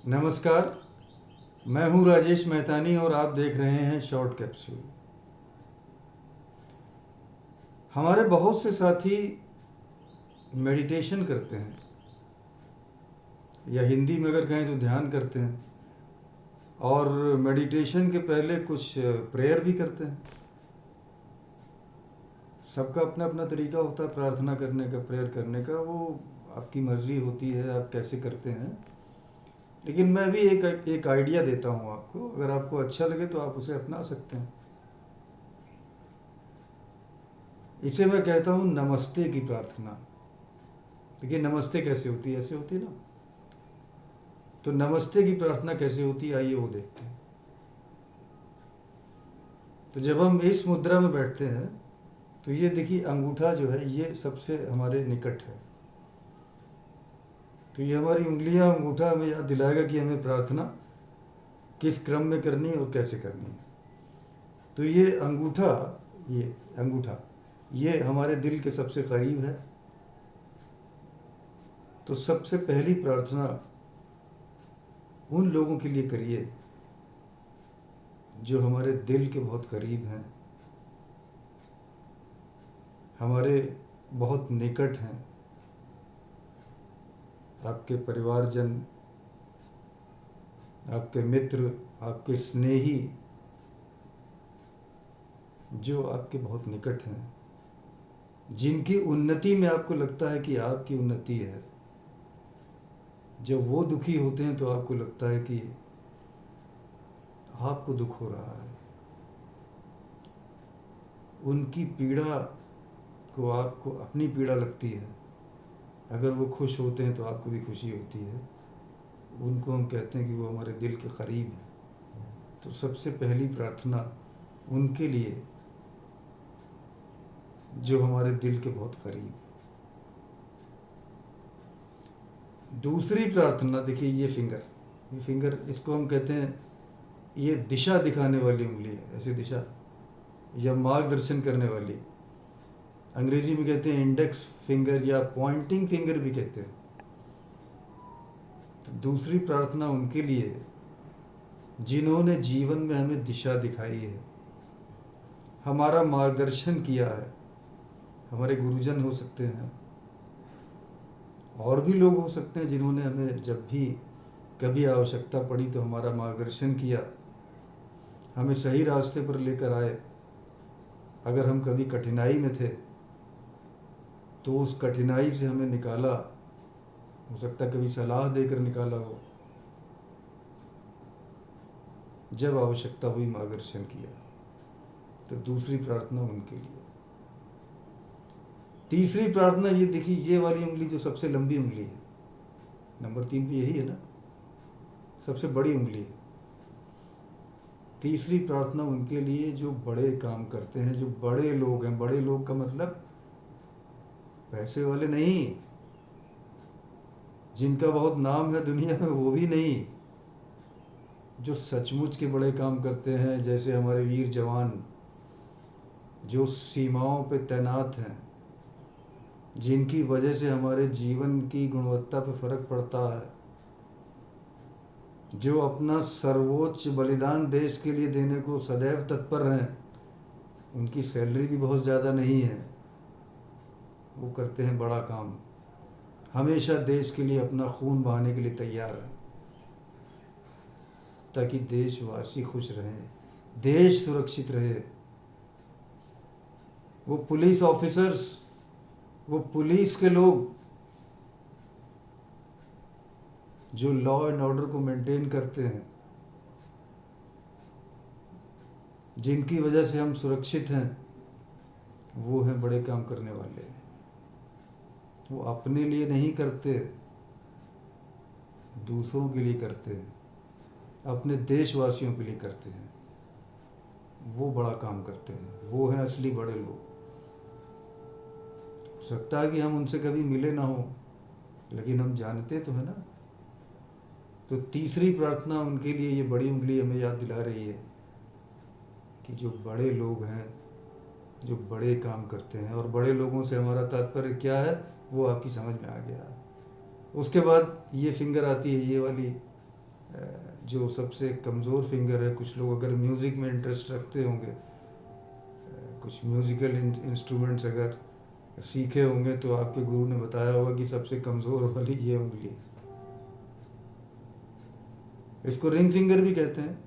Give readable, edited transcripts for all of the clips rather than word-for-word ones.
नमस्कार। मैं हूं राजेश मेहतानी और आप देख रहे हैं शॉर्ट कैप्सूल। हमारे बहुत से साथी मेडिटेशन करते हैं या हिंदी में अगर कहें तो ध्यान करते हैं, और मेडिटेशन के पहले कुछ प्रेयर भी करते हैं। सबका अपना अपना तरीका होता है प्रार्थना करने का, प्रेयर करने का। वो आपकी मर्जी होती है आप कैसे करते हैं। लेकिन मैं भी एक आइडिया देता हूँ आपको, अगर आपको अच्छा लगे तो आप उसे अपना सकते हैं। इसे मैं कहता हूँ नमस्ते की प्रार्थना। देखिए नमस्ते कैसे होती है, ऐसे होती है ना। तो नमस्ते की प्रार्थना कैसे होती है, आइए वो देखते हैं। तो जब हम इस मुद्रा में बैठते हैं तो ये देखिए अंगूठा जो है ये सबसे हमारे निकट है। तो ये हमारी उंगलियां, अंगूठा हमें याद दिलाएगा कि हमें प्रार्थना किस क्रम में करनी है और कैसे करनी है। तो ये अंगूठा ये हमारे दिल के सबसे करीब है। तो सबसे पहली प्रार्थना उन लोगों के लिए करिए जो हमारे दिल के बहुत करीब हैं, हमारे बहुत निकट हैं। आपके परिवारजन, आपके मित्र, आपके स्नेही जो आपके बहुत निकट हैं, जिनकी उन्नति में आपको लगता है कि आपकी उन्नति है। जब वो दुखी होते हैं तो आपको लगता है कि आपको दुख हो रहा है। उनकी पीड़ा को आपको अपनी पीड़ा लगती है। अगर वो खुश होते हैं तो आपको भी खुशी होती है। उनको हम कहते हैं कि वो हमारे दिल के करीब हैं। तो सबसे पहली प्रार्थना उनके लिए जो हमारे दिल के बहुत करीब है। दूसरी प्रार्थना देखिए, ये फिंगर इसको हम कहते हैं, ये दिशा दिखाने वाली उंगली है, ऐसी दिशा या मार्गदर्शन करने वाली। अंग्रेजी में कहते हैं इंडेक्स फिंगर या पॉइंटिंग फिंगर भी कहते हैं। तो दूसरी प्रार्थना उनके लिए जिन्होंने जीवन में हमें दिशा दिखाई है, हमारा मार्गदर्शन किया है। हमारे गुरुजन हो सकते हैं, और भी लोग हो सकते हैं जिन्होंने हमें जब भी कभी आवश्यकता पड़ी तो हमारा मार्गदर्शन किया, हमें सही रास्ते पर लेकर आए। अगर हम कभी कठिनाई में थे तो उस कठिनाई से हमें निकाला, हो सकता है कभी सलाह देकर निकाला हो, जब आवश्यकता हुई मार्गदर्शन किया। तो दूसरी प्रार्थना उनके लिए। तीसरी प्रार्थना ये देखिए, ये वाली उंगली जो सबसे लंबी उंगली है, नंबर 3 पे यही है ना, सबसे बड़ी उंगली है। तीसरी प्रार्थना उनके लिए जो बड़े काम करते हैं, जो बड़े लोग हैं। बड़े लोग का मतलब पैसे वाले नहीं, जिनका बहुत नाम है दुनिया में वो भी नहीं, जो सचमुच के बड़े काम करते हैं। जैसे हमारे वीर जवान जो सीमाओं पे तैनात हैं, जिनकी वजह से हमारे जीवन की गुणवत्ता पे फर्क पड़ता है, जो अपना सर्वोच्च बलिदान देश के लिए देने को सदैव तत्पर हैं। उनकी सैलरी भी बहुत ज़्यादा नहीं है, वो करते हैं बड़ा काम। हमेशा देश के लिए अपना खून बहाने के लिए तैयार हैं, ताकि देशवासी खुश रहें, देश सुरक्षित रहे। वो पुलिस ऑफिसर्स, वो पुलिस के लोग जो लॉ एंड ऑर्डर को मेंटेन करते हैं, जिनकी वजह से हम सुरक्षित हैं, वो हैं बड़े काम करने वाले। वो अपने लिए नहीं करते, दूसरों के लिए करते हैं, अपने देशवासियों के लिए करते हैं। वो बड़ा काम करते हैं, वो हैं असली बड़े लोग। हो सकता है कि हम उनसे कभी मिले ना हो, लेकिन हम जानते तो है ना। तो तीसरी प्रार्थना उनके लिए ये बड़ी उंगली हमें याद दिला रही है कि जो बड़े लोग हैं, जो बड़े काम करते हैं। और बड़े लोगों से हमारा तात्पर्य क्या है, वो आपकी समझ में आ गया। उसके बाद ये फिंगर आती है, ये वाली, जो सबसे कमज़ोर फिंगर है। कुछ लोग अगर म्यूज़िक में इंटरेस्ट रखते होंगे, कुछ म्यूज़िकल इंस्ट्रूमेंट्स अगर सीखे होंगे, तो आपके गुरु ने बताया होगा कि सबसे कमज़ोर वाली ये उंगली है। इसको रिंग फिंगर भी कहते हैं।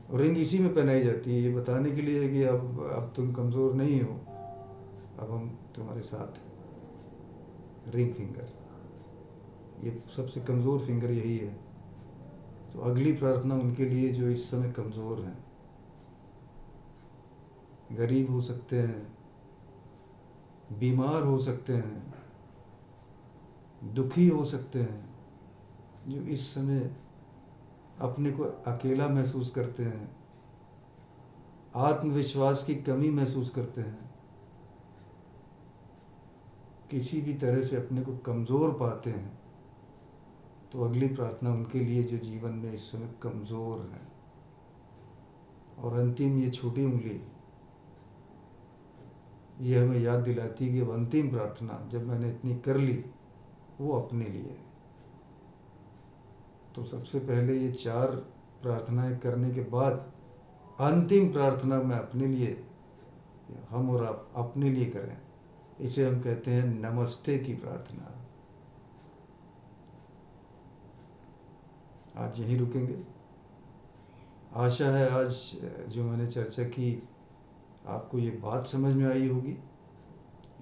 और रिंग इसी में पहनाई जाती है, ये बताने के लिए कि अब तुम कमज़ोर नहीं हो, अब हम तुम्हारे साथ हैं। रिंग फिंगर, ये सबसे कमज़ोर फिंगर यही है। तो अगली प्रार्थना उनके लिए जो इस समय कमज़ोर हैं, गरीब हो सकते हैं, बीमार हो सकते हैं, दुखी हो सकते हैं, जो इस समय अपने को अकेला महसूस करते हैं, आत्मविश्वास की कमी महसूस करते हैं, किसी भी तरह से अपने को कमज़ोर पाते हैं, तो अगली प्रार्थना उनके लिए जो जीवन में इस समय कमज़ोर हैं। और अंतिम ये छोटी उंगली, ये हमें याद दिलाती है कि अब अंतिम प्रार्थना जब मैंने इतनी कर ली, वो अपने लिए। तो सबसे पहले ये 4 प्रार्थनाएं करने के बाद अंतिम प्रार्थना मैं अपने लिए, हम और आप अपने लिए करें। इसे हम कहते हैं नमस्ते की प्रार्थना। आज यहीं रुकेंगे। आशा है आज जो मैंने चर्चा की, आपको ये बात समझ में आई होगी,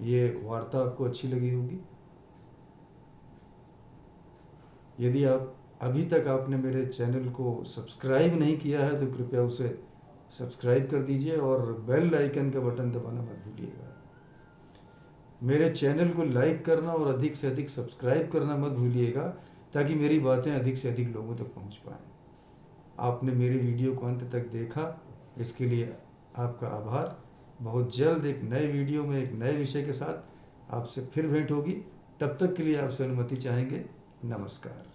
ये वार्ता आपको अच्छी लगी होगी। यदि आप अभी तक आपने मेरे चैनल को सब्सक्राइब नहीं किया है, तो कृपया उसे सब्सक्राइब कर दीजिए और बेल आइकन का बटन दबाना मत भूलिएगा। मेरे चैनल को लाइक करना और अधिक से अधिक सब्सक्राइब करना मत भूलिएगा, ताकि मेरी बातें अधिक से अधिक लोगों तक पहुंच पाएँ। आपने मेरी वीडियो को अंत तक देखा, इसके लिए आपका आभार। बहुत जल्द एक नए वीडियो में एक नए विषय के साथ आपसे फिर भेंट होगी। तब तक के लिए आपसे अनुमति चाहेंगे। नमस्कार।